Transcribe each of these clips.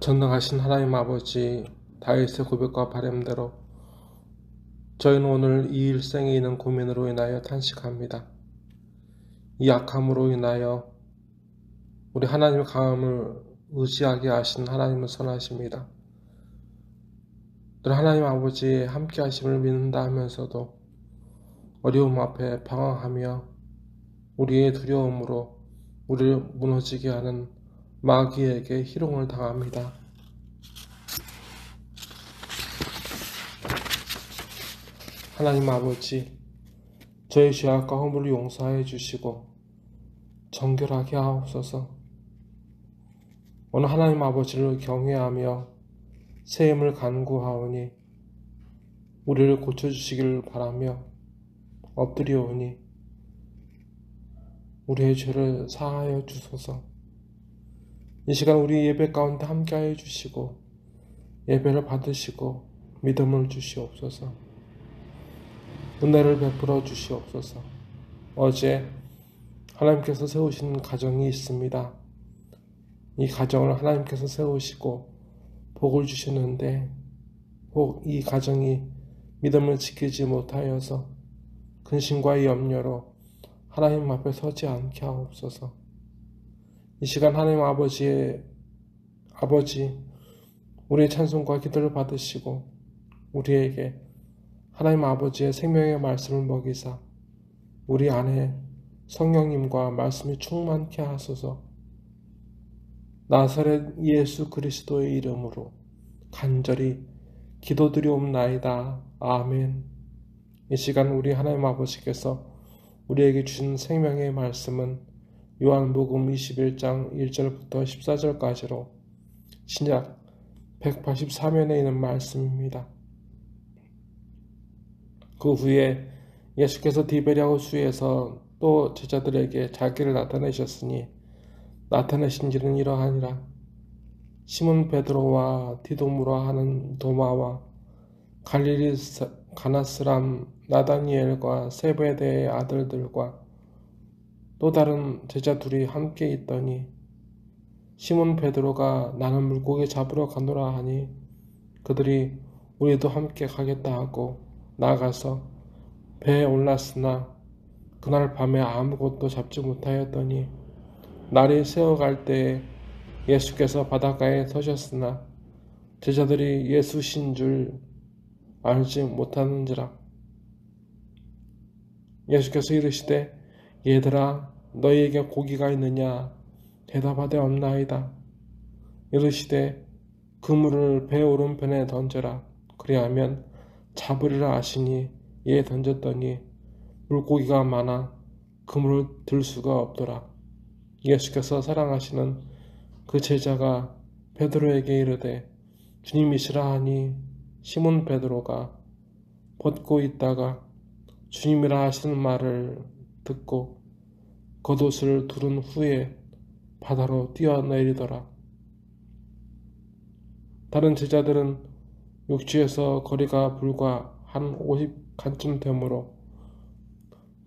전능하신 하나님 아버지, 다윗의 고백과 바램대로 저희는 오늘 이 일생에 있는 고민으로 인하여 탄식합니다. 이 약함으로 인하여 우리 하나님의 강함을 의지하게 하신 하나님은 선하십니다. 늘 하나님 아버지의 함께 하심을 믿는다 하면서도 어려움 앞에 방황하며 우리의 두려움으로 우리를 무너지게 하는 마귀에게 희롱을 당합니다. 하나님 아버지, 저의 죄악과 허물을 용서하여 주시고 정결하게 하옵소서. 오늘 하나님 아버지를 경외하며 새 힘을 간구하오니 우리를 고쳐주시기를 바라며 엎드려오니 우리의 죄를 사하여 주소서. 이 시간 우리 예배 가운데 함께하여 주시고 예배를 받으시고 믿음을 주시옵소서. 은혜를 베풀어 주시옵소서. 어제 하나님께서 세우신 가정이 있습니다. 이 가정을 하나님께서 세우시고 복을 주시는데 이 가정이 믿음을 지키지 못하여서 근심과 염려로 하나님 앞에 서지 않게 하옵소서. 이 시간 하나님 아버지 우리의 찬송과 기도를 받으시고 우리에게 하나님 아버지의 생명의 말씀을 먹이사 우리 안에 성령님과 말씀이 충만케 하소서. 나사렛 예수 그리스도의 이름으로 간절히 기도드리옵나이다. 아멘. 이 시간 우리 하나님 아버지께서 우리에게 주신 생명의 말씀은 요한복음 21장 1절부터 14절까지로 신약 184면에 있는 말씀입니다. 그 후에 예수께서 디베랴 호수에서 또 제자들에게 자기를 나타내셨으니 나타내신 일은 이러하니라. 시몬 베드로와 디도무라 하는 도마와 갈릴리 가나 사람 나다니엘과 세베대의 아들들과 또 다른 제자 둘이 함께 있더니 시몬 베드로가 나는 물고기 잡으러 가노라 하니 그들이 우리도 함께 가겠다 하고 나가서 배에 올랐으나 그날 밤에 아무것도 잡지 못하였더니 날이 새어갈 때에 예수께서 바닷가에 서셨으나 제자들이 예수신 줄 알지 못하는지라. 예수께서 이르시되 얘들아 너희에게 고기가 있느냐 대답하되 없나이다. 이르시되 그물을 배 오른편에 던져라. 그리하면 잡으리라 하시니 이에 던졌더니 물고기가 많아 그물을 들 수가 없더라. 예수께서 사랑하시는 그 제자가 베드로에게 이르되 주님이시라 하니 시몬 베드로가 벗고 있다가 주님이라 하시는 말을 듣고 겉옷을 두른 후에 바다로 뛰어내리더라. 다른 제자들은 육지에서 거리가 불과 한 50칸쯤 되므로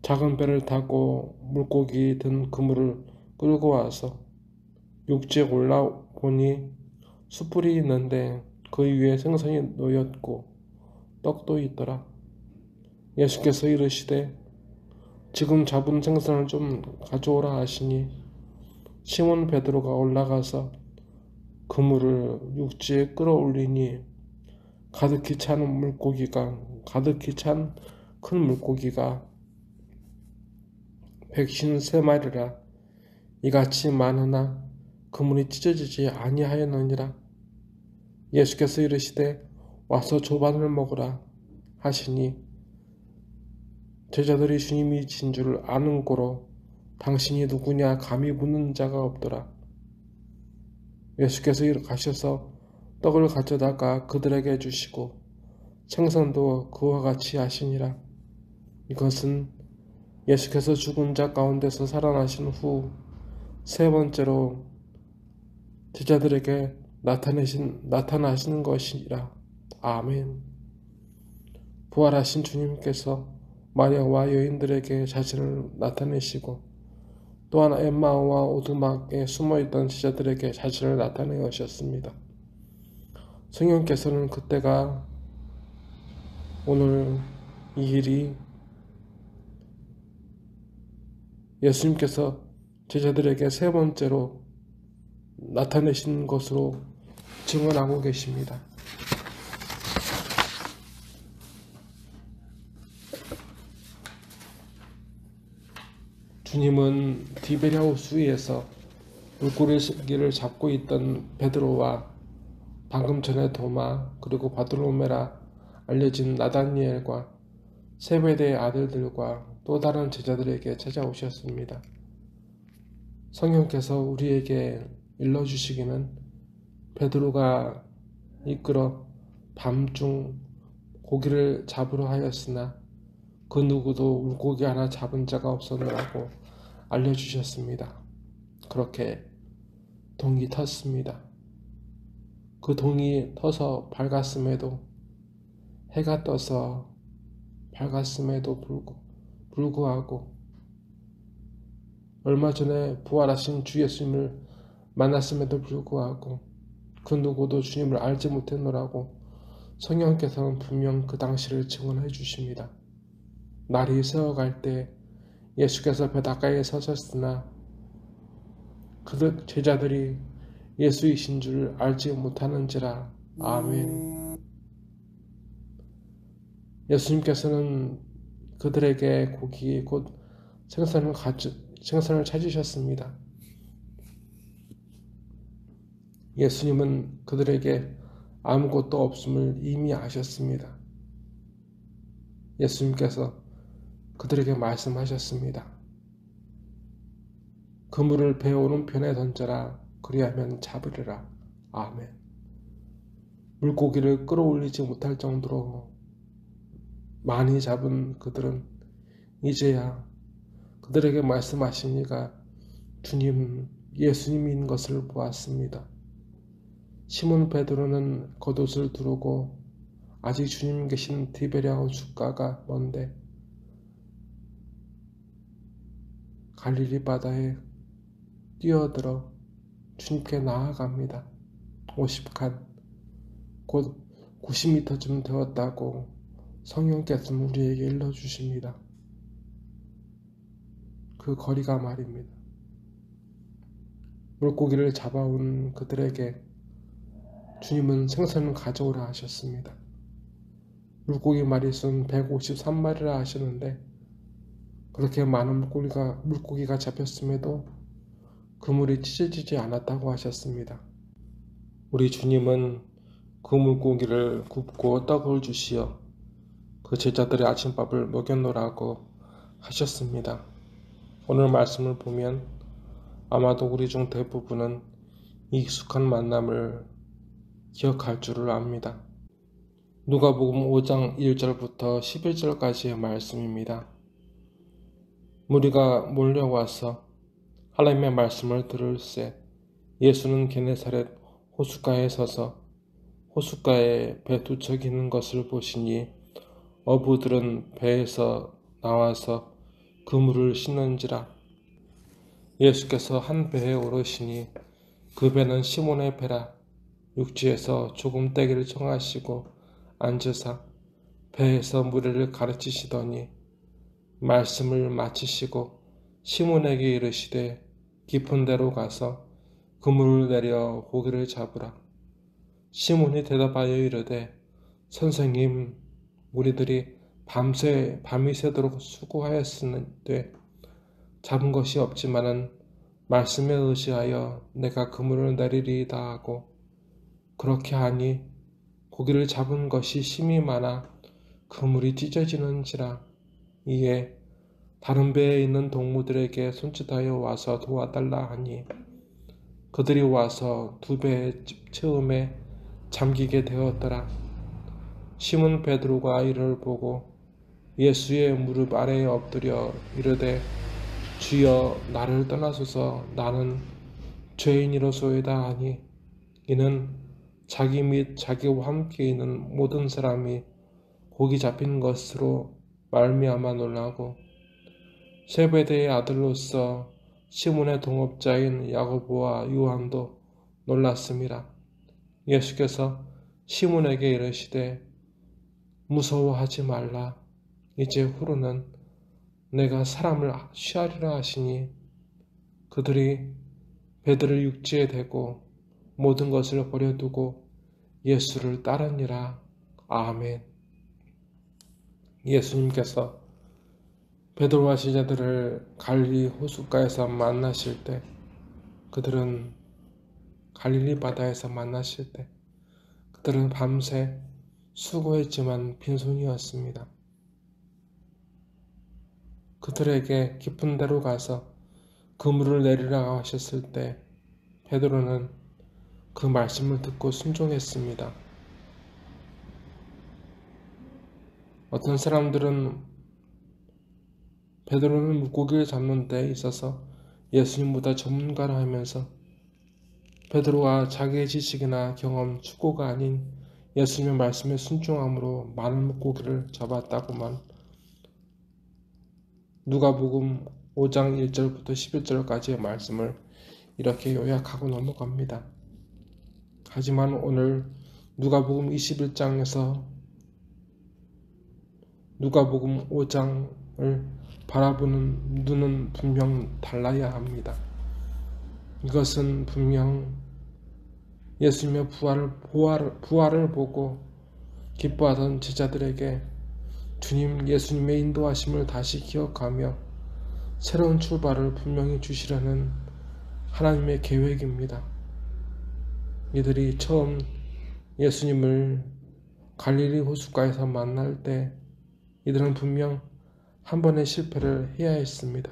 작은 배를 타고 물고기 든 그물을 끌고 와서 육지에 올라보니 숯불이 있는데 그 위에 생선이 놓였고 떡도 있더라. 예수께서 이르시되 지금 잡은 생선을 좀 가져오라 하시니 시몬 베드로가 올라가서 그물을 육지에 끌어올리니 가득히 찬 큰 물고기가 153마리라. 이같이 많으나 그물이 찢어지지 아니하였느니라. 예수께서 이르시되 와서 조반을 먹으라 하시니 제자들이 주님이 진 줄 아는 고로 당신이 누구냐 감히 묻는 자가 없더라. 예수께서 가셔서 떡을 가져다가 그들에게 주시고 생선도 그와 같이 하시니라. 이것은 예수께서 죽은 자 가운데서 살아나신 후 세 번째로 제자들에게 나타나시는 것이라. 아멘. 부활하신 주님께서 마리아와 여인들에게 자신을 나타내시고 또한 엠마오와 오두막에 숨어있던 제자들에게 자신을 나타내셨습니다. 성령께서는 그때가 오늘 이 일이 예수님께서 제자들에게 세 번째로 나타내신 것으로 증언하고 계십니다. 주님은 디베랴호수 위에서 물고기를 잡고 있던 베드로와 방금 전에 도마 그리고 바돌로메라 알려진 나다니엘과 세베대의 아들들과 또 다른 제자들에게 찾아오셨습니다. 성령께서 우리에게 일러주시기는 베드로가 이끌어 밤중 고기를 잡으러 하였으나 그 누구도 물고기 하나 잡은 자가 없었느라고 알려주셨습니다. 그렇게 동이 텄습니다. 그 동이 터서 밝았음에도 해가 떠서 밝았음에도 불구하고 얼마 전에 부활하신 주 예수님을 만났음에도 불구하고 그 누구도 주님을 알지 못했노라고 성령께서는 분명 그 당시를 증언해 주십니다. 날이 새어갈 때 예수께서 바닷가에 서셨으나 그 제자들이 예수이신 줄 알지 못하는지라. 아멘. 예수님께서는 그들에게 고기 곧 생선을 찾으셨습니다. 예수님은 그들에게 아무것도 없음을 이미 아셨습니다. 예수님께서 그들에게 말씀하셨습니다. 그물을 배 오른편에 던져라. 그리하면 잡으리라. 아멘. 물고기를 끌어올리지 못할 정도로 많이 잡은 그들은 이제야 그들에게 말씀하시니까 주님, 예수님인 것을 보았습니다. 시몬 베드로는 겉옷을 두르고 아직 주님 계신 디베랴호숫가가 먼데 갈릴리 바다에 뛰어들어 주님께 나아갑니다. 50칸, 곧 90m쯤 되었다고 성령께서는 우리에게 일러주십니다. 그 거리가 말입니다. 물고기를 잡아온 그들에게 주님은 생선을 가져오라 하셨습니다. 물고기 마리수는 153마리라 하셨는데 그렇게 많은 물고기가 잡혔음에도 그물이 찢어지지 않았다고 하셨습니다. 우리 주님은 그 물고기를 굽고 떡을 주시어 그 제자들의 아침밥을 먹였노라고 하셨습니다. 오늘 말씀을 보면 아마도 우리 중 대부분은 익숙한 만남을 기억할 줄을 압니다. 누가복음 5장 1절부터 11절까지의 말씀입니다. 무리가 몰려와서 하나님의 말씀을 들을새 예수는 게네사렛 호숫가에 서서 호숫가에 배 두 척이 있는 것을 보시니 어부들은 배에서 나와서 그물을 씻는지라. 예수께서 한 배에 오르시니 그 배는 시몬의 배라. 육지에서 조금 떼기를 청하시고 앉으사 배에서 무리를 가르치시더니 말씀을 마치시고 시몬에게 이르시되 깊은 데로 가서 그물을 내려 고기를 잡으라. 시몬이 대답하여 이르되 선생님, 우리들이 밤이 새도록 수고하였으되 잡은 것이 없지만은 말씀에 의지하여 내가 그물을 내리리이다 하고 그렇게 하니 고기를 잡은 것이 심히 많아 그물이 찢어지는지라. 이에 다른 배에 있는 동무들에게 손짓하여 와서 도와달라 하니 그들이 와서 두 배의 채움에 잠기게 되었더라. 시몬 베드로가 이를 보고 예수의 무릎 아래에 엎드려 이르되 주여, 나를 떠나소서, 나는 죄인이로소이다 하니 이는 자기 및 자기와 함께 있는 모든 사람이 고기 잡힌 것으로 말미암아 놀라고 세베대의 아들로서 시몬의 동업자인 야고보와 요한도 놀랐음이라. 예수께서 시몬에게 이르시되 무서워하지 말라. 이제 후로는 내가 사람을 취하리라 하시니 그들이 베드로를 육지에 대고 모든 것을 버려두고 예수를 따르니라. 아멘. 예수님께서 베드로와 제자들을 갈릴리 호숫가에서 만나실 때, 그들은 갈릴리 바다에서 만나실 때 그들은 밤새 수고했지만 빈손이었습니다. 그들에게 깊은 데로 가서 그물을 내리라고 하셨을 때 베드로는 그 말씀을 듣고 순종했습니다. 어떤 사람들은 베드로는 물고기를 잡는 데 있어서 예수님보다 전문가라 하면서 베드로가 자기의 지식이나 경험, 추구가 아닌 예수님의 말씀에 순종함으로 많은 물고기를 잡았다고만 누가복음 5장 1절부터 11절까지의 말씀을 이렇게 요약하고 넘어갑니다. 하지만 오늘 누가복음 21장에서 누가복음 5장을 바라보는 눈은 분명 달라야 합니다. 이것은 분명 예수님의 부활을 보고 기뻐하던 제자들에게 주님 예수님의 인도하심을 다시 기억하며 새로운 출발을 분명히 주시려는 하나님의 계획입니다. 이들이 처음 예수님을 갈릴리 호숫가에서 만날 때 이들은 분명 한 번의 실패를 해야 했습니다.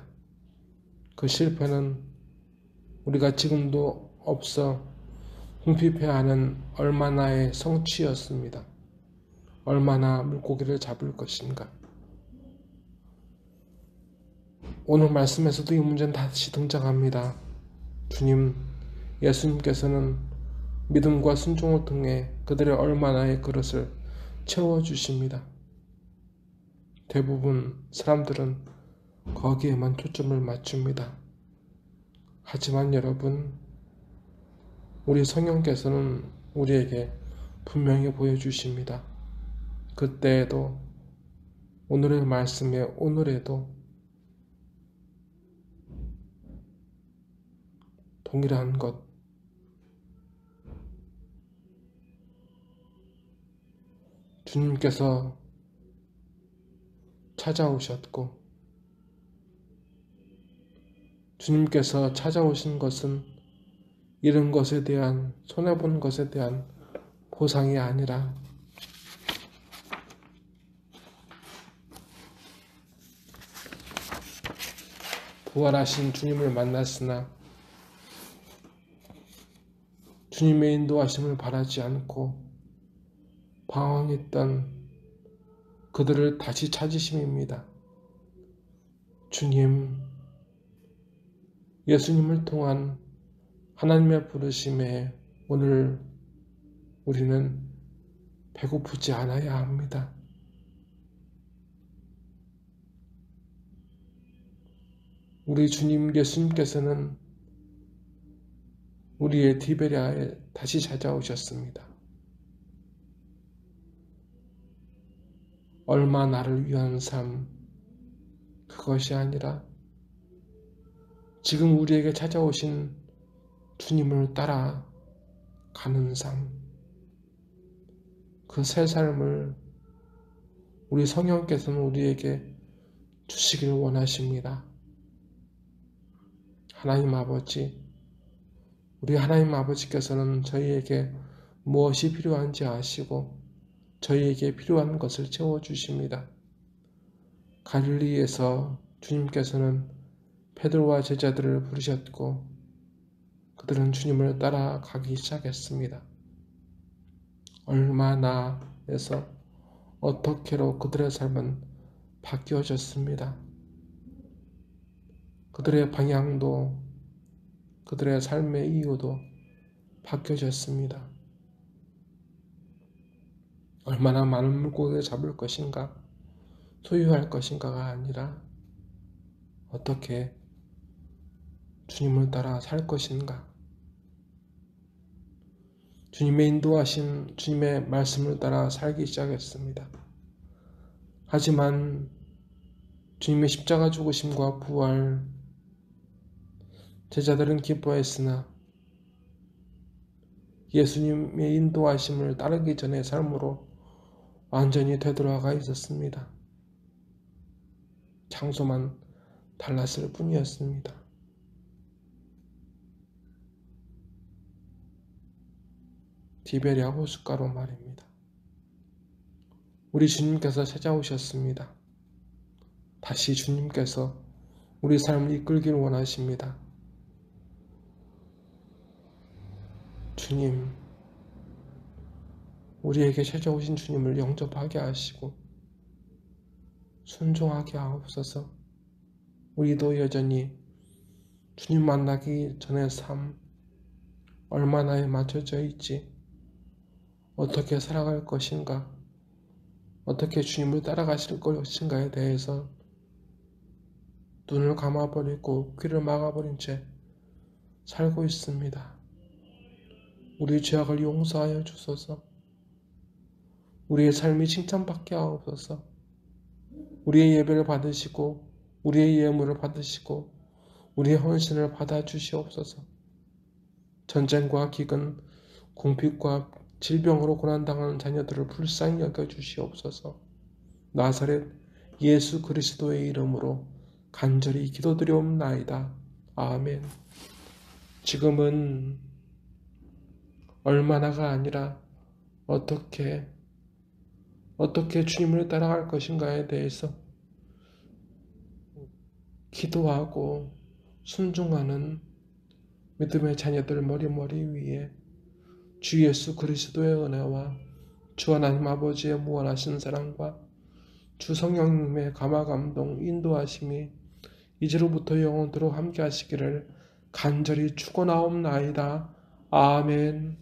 그 실패는 우리가 지금도 없어 궁핍해하는 얼마나의 성취였습니다. 얼마나 물고기를 잡을 것인가. 오늘 말씀에서도 이 문제는 다시 등장합니다. 예수님께서는 믿음과 순종을 통해 그들의 얼마나의 그릇을 채워주십니다. 대부분 사람들은 거기에만 초점을 맞춥니다. 하지만 여러분, 우리 성령께서는 우리에게 분명히 보여주십니다. 그때에도 오늘의 말씀에 오늘에도 동일한 것, 주님께서 찾아오셨고 주님께서 찾아오신 것은 잃은 것에 대한, 손해본 것에 대한 보상이 아니라 부활하신 주님을 만났으나 주님의 인도하심을 바라지 않고 방황했던 그들을 다시 찾으심입니다. 예수님을 통한 하나님의 부르심에 오늘 우리는 배고프지 않아야 합니다. 우리 주님 예수님께서는 우리의 디베랴에 다시 찾아오셨습니다. 얼마 나를 위한 삶, 그것이 아니라 지금 우리에게 찾아오신 주님을 따라가는 삶, 그 새 삶을 우리 성령께서는 우리에게 주시길 원하십니다. 하나님 아버지, 우리 하나님 아버지께서는 저희에게 무엇이 필요한지 아시고 저희에게 필요한 것을 채워주십니다. 갈릴리에서 주님께서는 베드로와 제자들을 부르셨고 그들은 주님을 따라가기 시작했습니다. 얼마나에서 어떻게로 그들의 삶은 바뀌어졌습니다. 그들의 방향도 그들의 삶의 이유도 바뀌어졌습니다. 얼마나 많은 물고기를 잡을 것인가, 소유할 것인가가 아니라 어떻게 주님을 따라 살 것인가. 주님의 인도하심, 주님의 말씀을 따라 살기 시작했습니다. 하지만 주님의 십자가 죽으심과 부활, 제자들은 기뻐했으나 예수님의 인도하심을 따르기 전의 삶으로 완전히 되돌아가 있었습니다. 장소만 달랐을 뿐이었습니다. 디베랴 호숫가로 말입니다. 우리 주님께서 찾아오셨습니다. 다시 주님께서 우리 삶을 이끌길 원하십니다. 주님, 우리에게 찾아오신 주님을 영접하게 하시고 순종하게 하옵소서. 우리도 여전히 주님 만나기 전의 삶 얼마나에 맞춰져 있지? 어떻게 살아갈 것인가? 어떻게 주님을 따라가실 것인가에 대해서 눈을 감아버리고 귀를 막아버린 채 살고 있습니다. 우리 죄악을 용서하여 주소서. 우리의 삶이 칭찬받게 하옵소서. 우리의 예배를 받으시고 우리의 예물을 받으시고 우리의 헌신을 받아주시옵소서. 전쟁과 기근, 궁핍과 질병으로 고난당하는 자녀들을 불쌍히 여겨주시옵소서. 나사렛 예수 그리스도의 이름으로 간절히 기도드리옵나이다. 아멘. 지금은 얼마나가 아니라 어떻게 주님을 따라갈 것인가에 대해서 기도하고 순종하는 믿음의 자녀들 머리 위에 주 예수 그리스도의 은혜와 주 하나님 아버지의 무한하신 사랑과 주 성령님의 감화감동 인도하심이 이제로부터 영원토록 함께 하시기를 간절히 축원하옵나이다. 아멘.